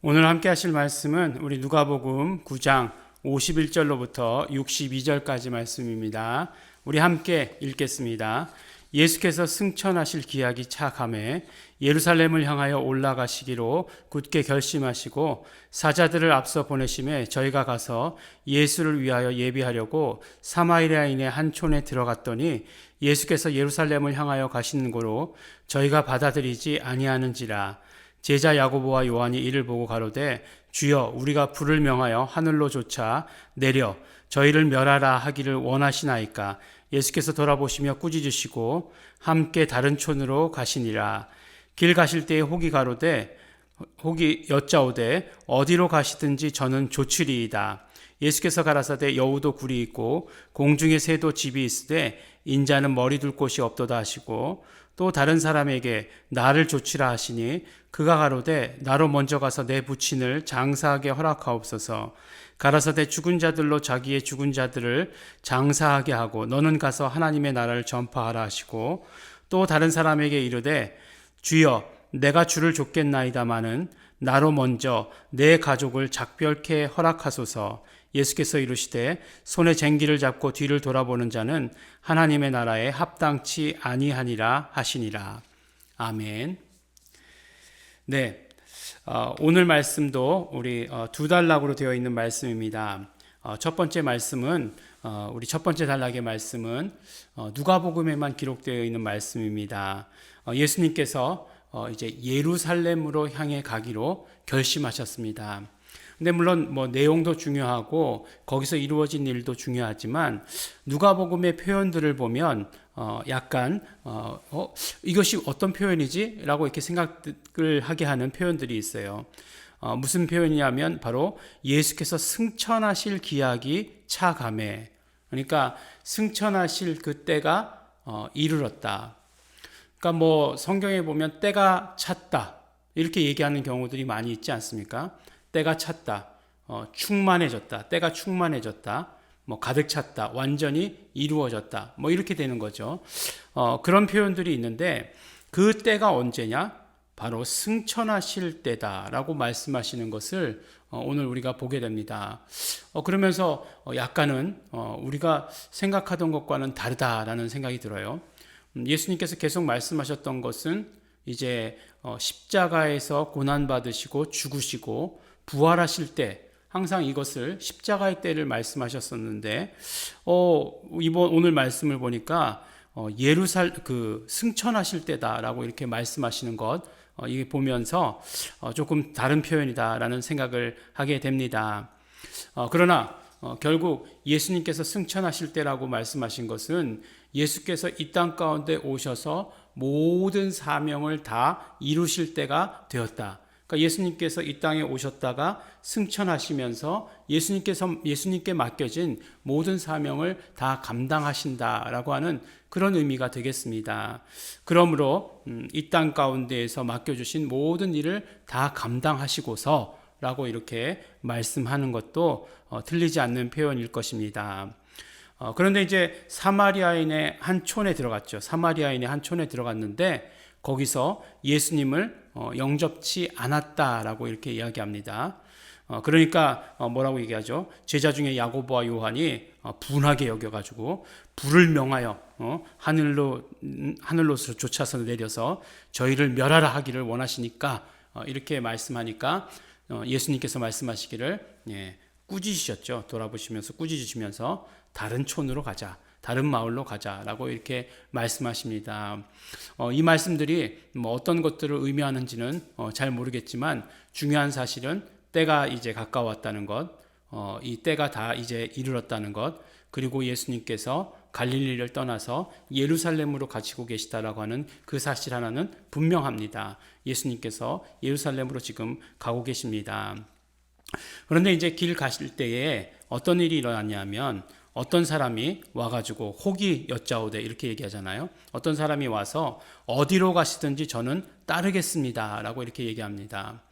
오늘 함께 하실 말씀은 우리 누가복음 9장 51절로부터 62절까지 말씀입니다. 우리 함께 읽겠습니다. 예수께서 승천하실 기약이 차 감에 예루살렘을 향하여 올라가시기로 굳게 결심하시고 사자들을 앞서 보내심에 저희가 가서 예수를 위하여 예비하려고 사마리아인의 한 촌에 들어갔더니 예수께서 예루살렘을 향하여 가시는 고로 저희가 받아들이지 아니하는지라. 제자 야고보와 요한이 이를 보고 가로되 주여 우리가 불을 명하여 하늘로 쫓아 내려 저희를 멸하라 하기를 원하시나이까. 예수께서 돌아보시며 꾸짖으시고 함께 다른 촌으로 가시니라. 길 가실 때에 혹이 여짜오되 어디로 가시든지 저는 좋으리이다. 예수께서 가라사대 여우도 굴이 있고 공중에 새도 집이 있으되 인자는 머리 둘 곳이 없도다 하시고 또 다른 사람에게 나를 조치라 하시니 그가 가로되 나로 먼저 가서 내 부친을 장사하게 허락하옵소서. 가라사대 죽은 자들로 자기의 죽은 자들을 장사하게 하고 너는 가서 하나님의 나라를 전파하라 하시고 또 다른 사람에게 이르되 주여 내가 주를 쫓겠나이다마는 나로 먼저 내 가족을 작별케 허락하소서. 예수께서 이르시되 손에 쟁기를 잡고 뒤를 돌아보는 자는 하나님의 나라에 합당치 아니하니라 하시니라. 아멘. 네, 오늘 말씀도 우리 두 단락으로 되어 있는 말씀입니다. 첫 번째 말씀은 우리 첫 번째 단락의 말씀은 누가복음에만 기록되어 있는 말씀입니다. 예수님께서 이제 예루살렘으로 향해 가기로 결심하셨습니다. 근데 물론 내용도 중요하고 거기서 이루어진 일도 중요하지만 누가복음의 표현들을 보면 약간 이것이 어떤 표현이지? 라고 이렇게 생각을 하게 하는 표현들이 있어요. 무슨 표현이냐면 바로 예수께서 승천하실 기약이 차감해. 그러니까 승천하실 그 때가 이르렀다. 그러니까 성경에 보면 때가 찼다 이렇게 얘기하는 경우들이 많이 있지 않습니까? 때가 찼다, 충만해졌다, 때가 충만해졌다, 가득 찼다, 완전히 이루어졌다, 이렇게 되는 거죠. 그런 표현들이 있는데 그 때가 언제냐? 바로 승천하실 때다라고 말씀하시는 것을 오늘 우리가 보게 됩니다. 그러면서 약간은 우리가 생각하던 것과는 다르다라는 생각이 들어요. 예수님께서 계속 말씀하셨던 것은 이제 십자가에서 고난받으시고 죽으시고 부활하실 때 항상 이것을 십자가의 때를 말씀하셨었는데 오늘 말씀을 보니까 승천하실 때다라고 이렇게 말씀하시는 것 이게 보면서 조금 다른 표현이다라는 생각을 하게 됩니다. 그러나 결국 예수님께서 승천하실 때라고 말씀하신 것은 예수께서 이 땅 가운데 오셔서 모든 사명을 다 이루실 때가 되었다. 그러니까 예수님께서 이 땅에 오셨다가 승천하시면서 예수님께 맡겨진 모든 사명을 다 감당하신다라고 하는 그런 의미가 되겠습니다. 그러므로 이 땅 가운데에서 맡겨주신 모든 일을 다 감당하시고서 라고 이렇게 말씀하는 것도 틀리지 않는 표현일 것입니다. 그런데 이제 사마리아인의 한 촌에 들어갔죠. 사마리아인의 한 촌에 들어갔는데 거기서 예수님을 영접치 않았다라고 이렇게 이야기합니다. 그러니까 뭐라고 얘기하죠? 제자 중에 야고보와 요한이 분하게 여겨가지고 불을 명하여 하늘로서 쫓아서 내려서 저희를 멸하라 하기를 원하시니까 이렇게 말씀하니까 예수님께서 말씀하시기를 꾸짖으셨죠. 돌아보시면서 꾸짖으시면서 다른 촌으로 가자, 다른 마을로 가자라고 이렇게 말씀하십니다. 이 말씀들이 어떤 것들을 의미하는지는 잘 모르겠지만 중요한 사실은 때가 이제 가까웠다는 것, 이 때가 다 이제 이르렀다는 것, 그리고 예수님께서 갈릴리를 떠나서 예루살렘으로 가시고 계시다라고 하는 그 사실 하나는 분명합니다. 예수님께서 예루살렘으로 지금 가고 계십니다. 그런데 이제 길 가실 때에 어떤 일이 일어났냐면 어떤 사람이 와가지고 혹이 여짜오되 이렇게 얘기하잖아요. 어떤 사람이 와서 어디로 가시든지 저는 따르겠습니다 라고 이렇게 얘기합니다.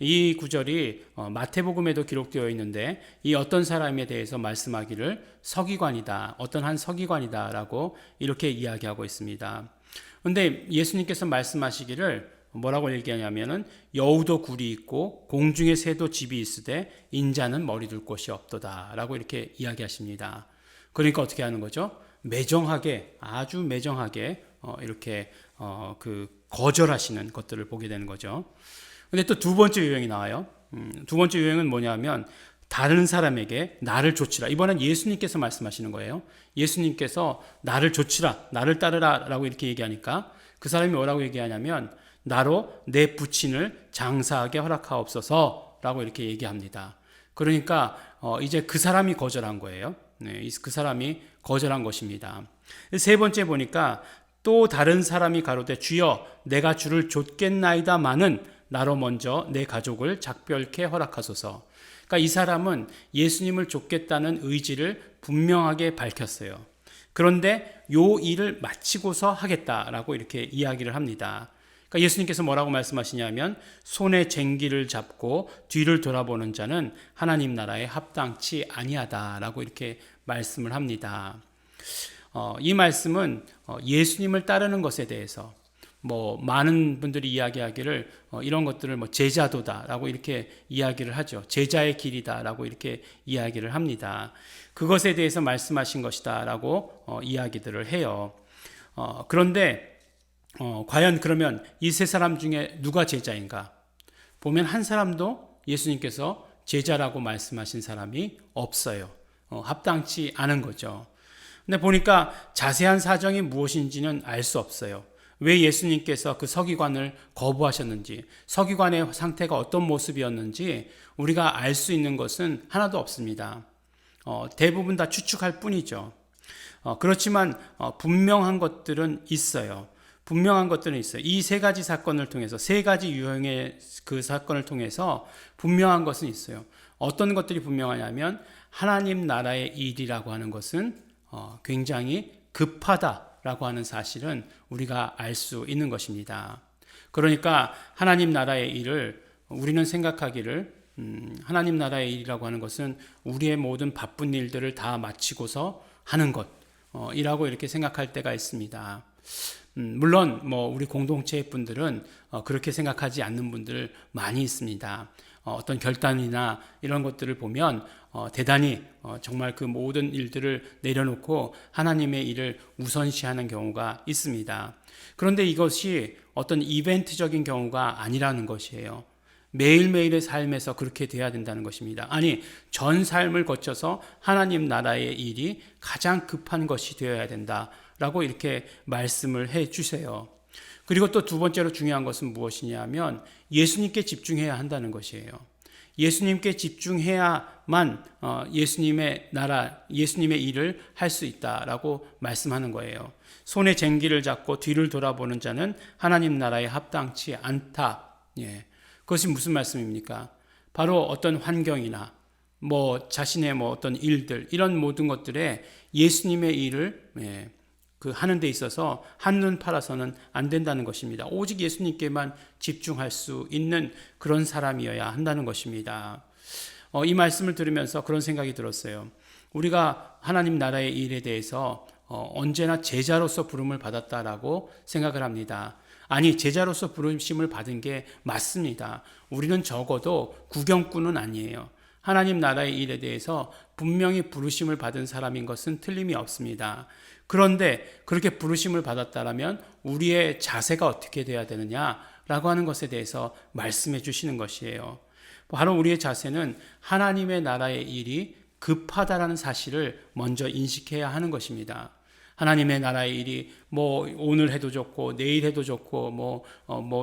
이 구절이 마태복음에도 기록되어 있는데 이 어떤 사람에 대해서 말씀하기를 서기관이다, 어떤 한 서기관이다 라고 이렇게 이야기하고 있습니다. 그런데 예수님께서 말씀하시기를 뭐라고 얘기하냐면은 여우도 굴이 있고 공중의 새도 집이 있으되 인자는 머리 둘 곳이 없도다라고 이렇게 이야기하십니다. 그러니까 어떻게 하는 거죠? 매정하게, 아주 매정하게 이렇게 거절하시는 것들을 보게 되는 거죠. 근데 또 두 번째 유형이 나와요. 두 번째 유형은 뭐냐면 다른 사람에게 나를 좇으라. 이번엔 예수님께서 말씀하시는 거예요. 예수님께서 나를 좇으라, 나를 따르라 라고 이렇게 얘기하니까 그 사람이 뭐라고 얘기하냐면 나로 내 부친을 장사하게 허락하옵소서 라고 이렇게 얘기합니다. 그러니까 이제 그 사람이 거절한 거예요. 네, 그 사람이 거절한 것입니다. 세 번째 보니까 또 다른 사람이 가로되 주여 내가 주를 좇겠나이다마는 나로 먼저 내 가족을 작별케 허락하소서. 그러니까 이 사람은 예수님을 좇겠다는 의지를 분명하게 밝혔어요. 그런데 요 일을 마치고서 하겠다라고 이렇게 이야기를 합니다. 그러니까 예수님께서 뭐라고 말씀하시냐면 손에 쟁기를 잡고 뒤를 돌아보는 자는 하나님 나라에 합당치 아니하다라고 이렇게 말씀을 합니다. 이 말씀은 예수님을 따르는 것에 대해서 많은 분들이 이야기하기를 이런 것들을 제자도다라고 이렇게 이야기를 하죠. 제자의 길이다라고 이렇게 이야기를 합니다. 그것에 대해서 말씀하신 것이다라고 이야기들을 해요. 그런데 과연 그러면 이 세 사람 중에 누가 제자인가? 보면 한 사람도 예수님께서 제자라고 말씀하신 사람이 없어요. 합당치 않은 거죠. 근데 보니까 자세한 사정이 무엇인지는 알 수 없어요. 왜 예수님께서 그 서기관을 거부하셨는지, 서기관의 상태가 어떤 모습이었는지 우리가 알 수 있는 것은 하나도 없습니다. 대부분 다 추측할 뿐이죠. 그렇지만 분명한 것들은 있어요. 분명한 것들은 있어요. 이 세 가지 사건을 통해서, 세 가지 유형의 그 사건을 통해서 분명한 것은 있어요. 어떤 것들이 분명하냐면 하나님 나라의 일이라고 하는 것은 굉장히 급하다라고 하는 사실은 우리가 알 수 있는 것입니다. 그러니까 하나님 나라의 일을 우리는 생각하기를 하나님 나라의 일이라고 하는 것은 우리의 모든 바쁜 일들을 다 마치고서 하는 것이라고 이렇게 생각할 때가 있습니다. 물론 우리 공동체의 분들은 그렇게 생각하지 않는 분들 많이 있습니다. 어떤 결단이나 이런 것들을 보면 대단히 정말 그 모든 일들을 내려놓고 하나님의 일을 우선시하는 경우가 있습니다. 그런데 이것이 어떤 이벤트적인 경우가 아니라는 것이에요. 매일매일의 삶에서 그렇게 돼야 된다는 것입니다. 아니, 전 삶을 거쳐서 하나님 나라의 일이 가장 급한 것이 되어야 된다라고 이렇게 말씀을 해 주세요. 그리고 또 두 번째로 중요한 것은 무엇이냐면 예수님께 집중해야 한다는 것이에요. 예수님께 집중해야만 예수님의 나라, 예수님의 일을 할 수 있다라고 말씀하는 거예요. 손에 쟁기를 잡고 뒤를 돌아보는 자는 하나님 나라에 합당치 않다. 그것이 무슨 말씀입니까? 바로 어떤 환경이나 자신의 어떤 일들, 이런 모든 것들에 예수님의 일을 하는 데 있어서 한눈 팔아서는 안 된다는 것입니다. 오직 예수님께만 집중할 수 있는 그런 사람이어야 한다는 것입니다. 이 말씀을 들으면서 그런 생각이 들었어요. 우리가 하나님 나라의 일에 대해서 언제나 제자로서 부름을 받았다라고 생각을 합니다. 아니, 제자로서 부르심을 받은 게 맞습니다. 우리는 적어도 구경꾼은 아니에요. 하나님 나라의 일에 대해서 분명히 부르심을 받은 사람인 것은 틀림이 없습니다. 그런데 그렇게 부르심을 받았다면 우리의 자세가 어떻게 돼야 되느냐라고 하는 것에 대해서 말씀해 주시는 것이에요. 바로 우리의 자세는 하나님의 나라의 일이 급하다라는 사실을 먼저 인식해야 하는 것입니다. 하나님의 나라의 일이 오늘 해도 좋고 내일 해도 좋고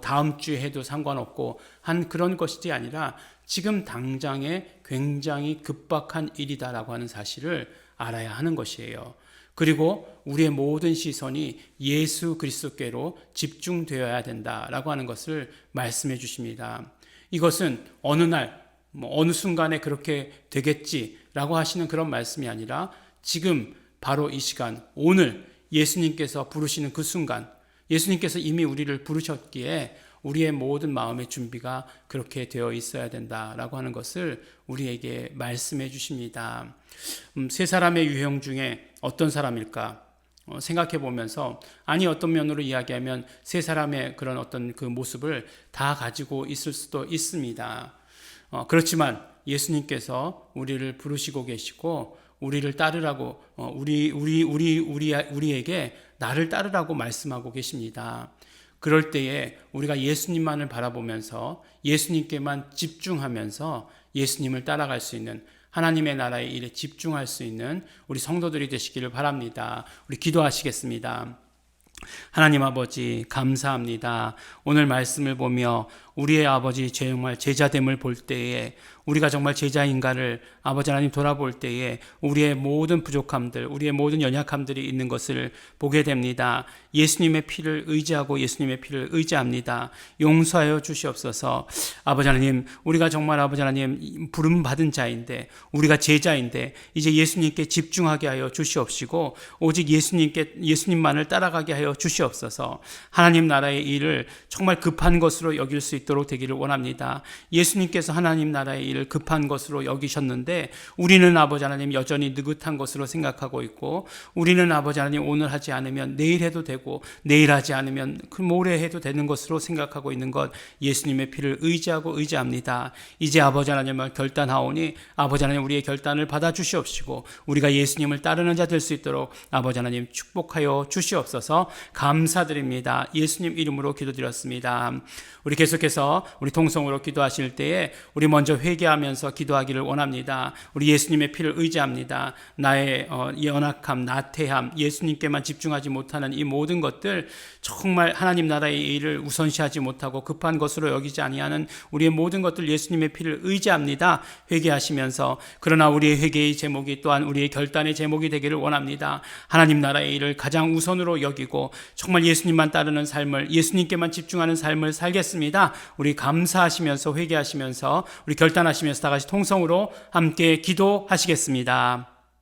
다음 주에 해도 상관없고 한 그런 것이 아니라 지금 당장에 굉장히 급박한 일이다라고 하는 사실을 알아야 하는 것이에요. 그리고 우리의 모든 시선이 예수 그리스도께로 집중되어야 된다라고 하는 것을 말씀해 주십니다. 이것은 어느 날, 어느 순간에 그렇게 되겠지라고 하시는 그런 말씀이 아니라 지금 바로 이 시간, 오늘 예수님께서 부르시는 그 순간, 예수님께서 이미 우리를 부르셨기에 우리의 모든 마음의 준비가 그렇게 되어 있어야 된다라고 하는 것을 우리에게 말씀해 주십니다. 세 사람의 유형 중에 어떤 사람일까? 생각해 보면서, 아니 어떤 면으로 이야기하면 세 사람의 그런 어떤 그 모습을 다 가지고 있을 수도 있습니다. 그렇지만 예수님께서 우리를 부르시고 계시고 우리를 따르라고 우리에게 나를 따르라고 말씀하고 계십니다. 그럴 때에 우리가 예수님만을 바라보면서 예수님께만 집중하면서 예수님을 따라갈 수 있는, 하나님의 나라의 일에 집중할 수 있는 우리 성도들이 되시기를 바랍니다. 우리 기도하시겠습니다. 하나님 아버지 감사합니다. 오늘 말씀을 보며 우리의 아버지 정말 제자됨을 볼 때에, 우리가 정말 제자인가를 아버지 하나님 돌아볼 때에 우리의 모든 부족함들, 우리의 모든 연약함들이 있는 것을 보게 됩니다. 예수님의 피를 의지하고 예수님의 피를 의지합니다. 용서하여 주시옵소서. 아버지 하나님, 우리가 정말 아버지 하나님 부름받은 자인데, 우리가 제자인데 이제 예수님께 집중하게 하여 주시옵시고 오직 예수님만을 따라가게 하여 주시옵소서. 하나님 나라의 일을 정말 급한 것으로 여길 수 있도록 되기를 원합니다. 예수님께서 하나님 나라의 일을 급한 것으로 여기셨는데 우리는 아버지 하나님 여전히 느긋한 것으로 생각하고 있고, 우리는 아버지 하나님 오늘 하지 않으면 내일 해도 되고 내일 하지 않으면 그 모레 해도 되는 것으로 생각하고 있는 것, 예수님의 피를 의지합니다. 이제 아버지 하나님을 결단하오니 아버지 하나님 우리의 결단을 받아 주시옵시고 우리가 예수님을 따르는 자 될 수 있도록 아버지 하나님 축복하여 주시옵소서. 감사드립니다. 예수님 이름으로 기도드렸습니다. 우리 계속해서 우리 통성으로 기도하실 때에 우리 먼저 회개하면서 기도하기를 원합니다. 우리 예수님의 피를 의지합니다. 나의 연약함, 나태함, 예수님께만 집중하지 못하는 이 모든 것들, 정말 하나님 나라의 일을 우선시하지 못하고 급한 것으로 여기지 아니하는 우리의 모든 것들 예수님의 피를 의지합니다. 회개하시면서, 그러나 우리의 회개의 제목이 또한 우리의 결단의 제목이 되기를 원합니다. 하나님 나라의 일을 가장 우선으로 여기고 정말 예수님만 따르는 삶을, 예수님께만 집중하는 삶을 살겠습니다. 우리 감사하시면서 회개하시면서 우리 결단하시면서 다 같이 통성으로 함께 기도하시겠습니다.